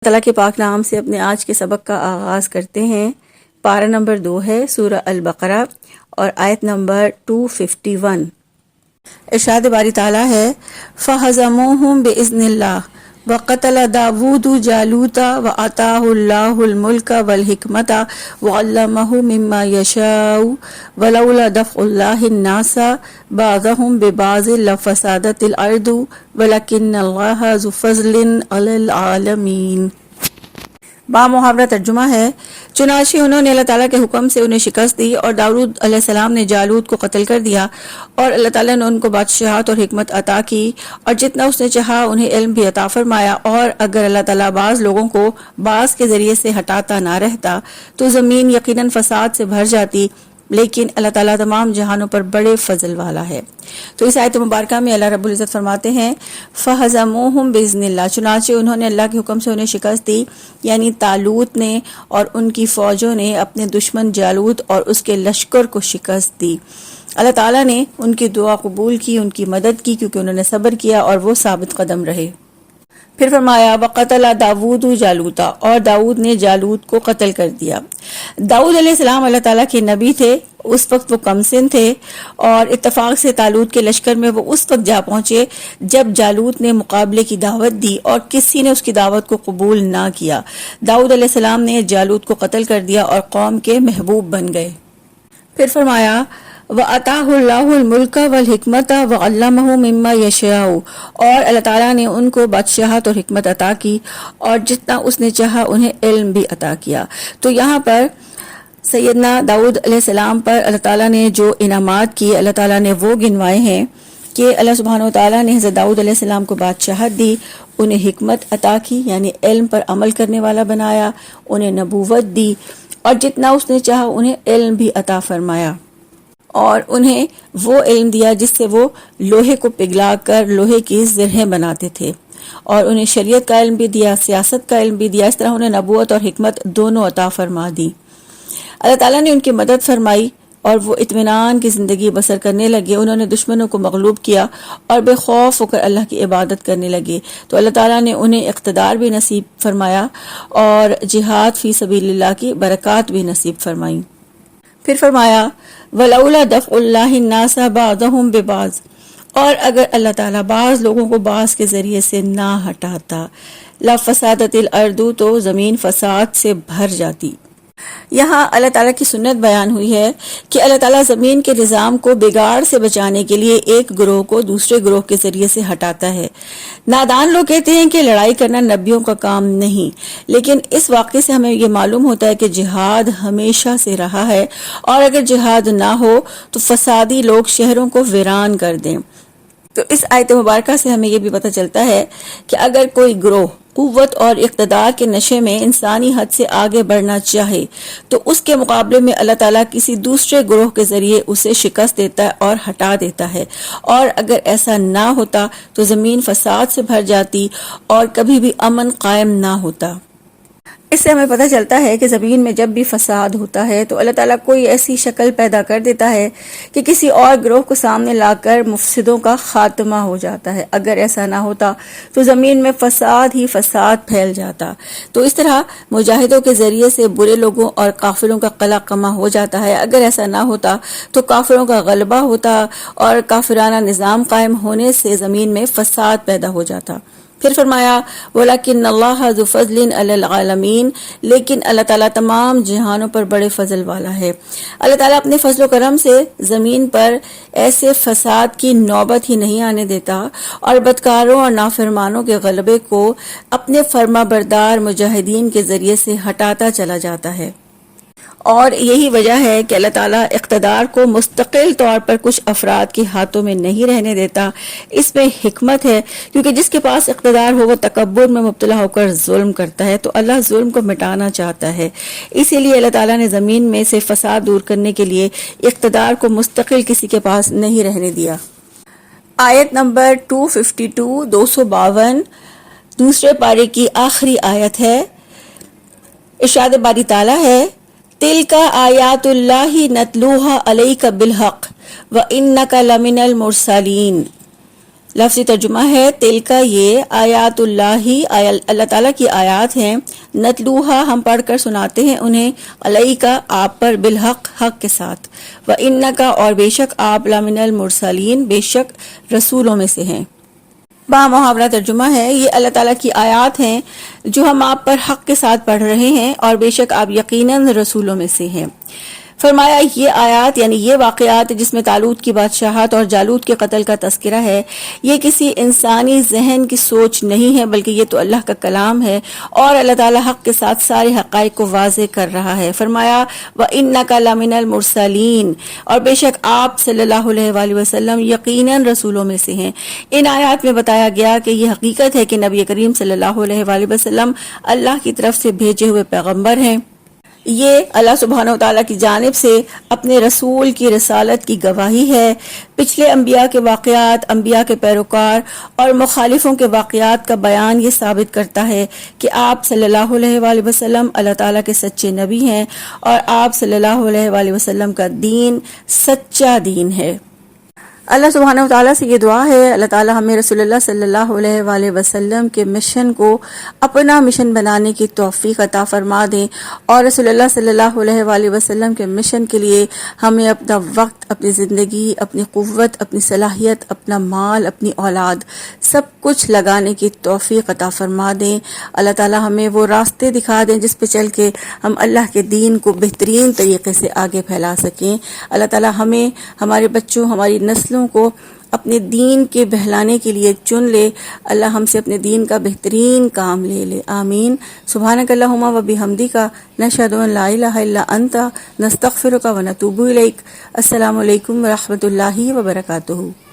تعالیٰ کے پاک نام سے اپنے آج کے سبق کا آغاز کرتے ہیں۔ پارہ نمبر 2 ہے سورہ البقرہ اور آیت نمبر 251۔ ارشاد باری تعالیٰ ہے فَهَزَمُوهُمْ بِإِذْنِ اللَّهِ وَقَتَلَ دَاوُودُ جَالُوتَ وَآتَاهُ اللَّهُ الْمُلْكَ وَالْحِكْمَةَ وَعَلَّمَهُ مِمَّا يَشَاءُ وَلَوْلَا دَفْعُ اللَّهِ النَّاسَ بَعْضَهُمْ بِبَعْضٍ لَفَسَدَتِ الْأَرْضُ وَلَكِنَّ اللَّهَ ذُو فَضْلٍ عَلَى الْعَالَمِينَ۔ محاورہ ترجمہ ہے، چنانچہ انہوں نے اللہ تعالیٰ کے حکم سے انہیں شکست دی اور داؤد علیہ السلام نے جالوت کو قتل کر دیا اور اللہ تعالیٰ نے ان کو بادشاہت اور حکمت عطا کی اور جتنا اس نے چاہا انہیں علم بھی عطا فرمایا، اور اگر اللہ تعالیٰ بعض لوگوں کو بعض کے ذریعے سے ہٹاتا نہ رہتا تو زمین یقیناً فساد سے بھر جاتی، لیکن اللہ تعالیٰ تمام جہانوں پر بڑے فضل والا ہے۔ تو اس آیت مبارکہ میں اللہ رب العزت فرماتے ہیں فَهَزَمُوهُمْ بِإِذْنِ اللَّهِ، چنانچہ انہوں نے اللہ کے حکم سے انہیں شکست دی، یعنی طالوت نے اور ان کی فوجوں نے اپنے دشمن جالوت اور اس کے لشکر کو شکست دی۔ اللہ تعالیٰ نے ان کی دعا قبول کی، ان کی مدد کی، کیونکہ انہوں نے صبر کیا اور وہ ثابت قدم رہے۔ پھر فرمایا وَقَتَلَ دَاوُودُ جَالُوتَ، اور داؤد نے جالوت کو قتل کر دیا۔ داؤد علیہ السلام اللہ تعالیٰ کے نبی تھے، اس وقت وہ کم سن تھے اور اتفاق سے طالوت کے لشکر میں وہ اس وقت جا پہنچے جب جالوت نے مقابلے کی دعوت دی اور کسی نے اس کی دعوت کو قبول نہ کیا۔ داؤد علیہ السلام نے جالوت کو قتل کر دیا اور قوم کے محبوب بن گئے۔ پھر فرمایا وَآتَاهُ اللَّهُ الْمُلْكَ وَالْحِكْمَةَ وَعَلَّمَهُ مِمَّا يَشَاءُ، اور اللہ تعالیٰ نے ان کو بادشاہت اور حکمت عطا کی اور جتنا اس نے چاہا انہیں علم بھی عطا کیا۔ تو یہاں پر سیدنا داؤد علیہ السلام پر اللہ تعالیٰ نے جو انعامات کیے اللہ تعالیٰ نے وہ گنوائے ہیں کہ اللہ سبحانہ و تعالیٰ نے حضرت داؤد علیہ السلام کو بادشاہت دی، انہیں حکمت عطا کی یعنی علم پر عمل کرنے والا بنایا، انہیں نبوت دی اور جتنا اس نے چاہا انہیں علم بھی عطا فرمایا، اور انہیں وہ علم دیا جس سے وہ لوہے کو پگھلا کر لوہے کی زرہیں بناتے تھے، اور انہیں شریعت کا علم بھی دیا، سیاست کا علم بھی دیا۔ اس طرح انہیں نبوت اور حکمت دونوں عطا فرما دی۔ اللہ تعالیٰ نے ان کی مدد فرمائی اور وہ اطمینان کی زندگی بسر کرنے لگے، انہوں نے دشمنوں کو مغلوب کیا اور بے خوف ہو کر اللہ کی عبادت کرنے لگے۔ تو اللہ تعالیٰ نے انہیں اقتدار بھی نصیب فرمایا اور جہاد فی سبیل اللہ کی برکات بھی نصیب فرمائی۔ پھر فرمایا وَلَوْلَا دَفْعُ اللَّهِ النَّاسَ بَعْضَهُمْ بِبَعْضٍ، اور اگر اللہ تعالیٰ بعض لوگوں کو بعض کے ذریعے سے نہ ہٹاتا، لَفَسَدَتِ الْأَرْضُ، تو زمین فساد سے بھر جاتی۔ یہاں اللہ تعالیٰ کی سنت بیان ہوئی ہے کہ اللہ تعالیٰ زمین کے نظام کو بگاڑ سے بچانے کے لیے ایک گروہ کو دوسرے گروہ کے ذریعے سے ہٹاتا ہے۔ نادان لوگ کہتے ہیں کہ لڑائی کرنا نبیوں کا کام نہیں، لیکن اس واقعے سے ہمیں یہ معلوم ہوتا ہے کہ جہاد ہمیشہ سے رہا ہے، اور اگر جہاد نہ ہو تو فسادی لوگ شہروں کو ویران کر دیں۔ تو اس آیت مبارکہ سے ہمیں یہ بھی پتہ چلتا ہے کہ اگر کوئی گروہ قوت اور اقتدار کے نشے میں انسانی حد سے آگے بڑھنا چاہے تو اس کے مقابلے میں اللہ تعالیٰ کسی دوسرے گروہ کے ذریعے اسے شکست دیتا ہے اور ہٹا دیتا ہے، اور اگر ایسا نہ ہوتا تو زمین فساد سے بھر جاتی اور کبھی بھی امن قائم نہ ہوتا۔ اس سے ہمیں پتہ چلتا ہے کہ زمین میں جب بھی فساد ہوتا ہے تو اللہ تعالیٰ کوئی ایسی شکل پیدا کر دیتا ہے کہ کسی اور گروہ کو سامنے لا کر مفسدوں کا خاتمہ ہو جاتا ہے۔ اگر ایسا نہ ہوتا تو زمین میں فساد ہی فساد پھیل جاتا۔ تو اس طرح مجاہدوں کے ذریعے سے برے لوگوں اور کافروں کا قلع قمع ہو جاتا ہے۔ اگر ایسا نہ ہوتا تو کافروں کا غلبہ ہوتا اور کافرانہ نظام قائم ہونے سے زمین میں فساد پیدا ہو جاتا۔ پھر فرمایا وَلَكِنَّ اللَّهَ ذُو فَضْلٍ عَلَى الْعَالَمِينَ، لیکن اللہ تعالیٰ تمام جہانوں پر بڑے فضل والا ہے۔ اللہ تعالیٰ اپنے فضل و کرم سے زمین پر ایسے فساد کی نوبت ہی نہیں آنے دیتا اور بدکاروں اور نافرمانوں کے غلبے کو اپنے فرما بردار مجاہدین کے ذریعے سے ہٹاتا چلا جاتا ہے۔ اور یہی وجہ ہے کہ اللہ تعالیٰ اقتدار کو مستقل طور پر کچھ افراد کے ہاتھوں میں نہیں رہنے دیتا۔ اس میں حکمت ہے، کیونکہ جس کے پاس اقتدار ہو وہ تکبر میں مبتلا ہو کر ظلم کرتا ہے، تو اللہ ظلم کو مٹانا چاہتا ہے۔ اسی لیے اللہ تعالیٰ نے زمین میں سے فساد دور کرنے کے لیے اقتدار کو مستقل کسی کے پاس نہیں رہنے دیا۔ آیت نمبر 252 252 دوسرے پارے کی آخری آیت ہے۔ ارشاد باری تعالیٰ ہے تِلْکَ آیات اللہ نتلوها علیک بالحق وَإِنَّکَ لَمِنَ الْمُرْسَلِینَ، لفظی ترجمہ ہے تلکا، یہ آیات اللہ، اللہ تعالیٰ کی آیات ہیں، نتلوہا ہم پڑھ کر سناتے ہیں انہیں، علیکا آپ پر، بالحق حق کے ساتھ، وانکا اور بے شک آپ، لمن المرسلین بے شک رسولوں میں سے ہیں۔ با محاورہ ترجمہ ہے یہ اللہ تعالیٰ کی آیات ہیں جو ہم آپ پر حق کے ساتھ پڑھ رہے ہیں اور بے شک آپ یقیناً رسولوں میں سے ہیں۔ فرمایا یہ آیات یعنی یہ واقعات جس میں طالوت کی بادشاہت اور جالوت کے قتل کا تذکرہ ہے، یہ کسی انسانی ذہن کی سوچ نہیں ہے بلکہ یہ تو اللہ کا کلام ہے، اور اللہ تعالیٰ حق کے ساتھ سارے حقائق کو واضح کر رہا ہے۔ فرمایا وَإِنَّكَ لَمِنَ الْمُرْسَلِينَ اور بے شک آپ صلی اللہ علیہ وآلہ وسلم یقیناً رسولوں میں سے ہیں۔ ان آیات میں بتایا گیا کہ یہ حقیقت ہے کہ نبی کریم صلی اللہ علیہ وآلہ وسلم اللہ کی طرف سے بھیجے ہوئے پیغمبر ہیں۔ یہ اللہ سبحانہ وتعالیٰ کی جانب سے اپنے رسول کی رسالت کی گواہی ہے۔ پچھلے انبیاء کے واقعات، انبیاء کے پیروکار اور مخالفوں کے واقعات کا بیان یہ ثابت کرتا ہے کہ آپ صلی اللہ علیہ وآلہ وسلم اللہ تعالیٰ کے سچے نبی ہیں اور آپ صلی اللہ علیہ وآلہ وسلم کا دین سچا دین ہے۔ اللہ سبحانہ وتعالیٰ سے یہ دعا ہے اللہ تعالیٰ ہمیں رسول اللہ صلی اللہ علیہ وآلہ وسلم کے مشن کو اپنا مشن بنانے کی توفیق عطا فرما دیں، اور رسول اللہ صلی اللہ علیہ وآلہ وسلم کے مشن کے لیے ہمیں اپنا وقت، اپنی زندگی، اپنی قوت، اپنی صلاحیت، اپنا مال، اپنی اولاد سب کچھ لگانے کی توفیق عطا فرما دیں۔ اللہ تعالیٰ ہمیں وہ راستے دکھا دیں جس پہ چل کے ہم اللہ کے دین کو بہترین طریقے سے آگے پھیلا سکیں۔ اللہ تعالیٰ ہمیں، ہمارے بچوں، ہماری نسلوں کو اپنے دین کے بہلانے کے لیے چن لے۔ اللہ ہم سے اپنے دین کا بہترین کام لے لے، آمین۔ سبحانک اللہم و بحمدک، نشہد ان لا الہ الا انت، نستغفرک و نتوب الیک۔ السلام علیکم ورحمۃ اللہ وبرکاتہ۔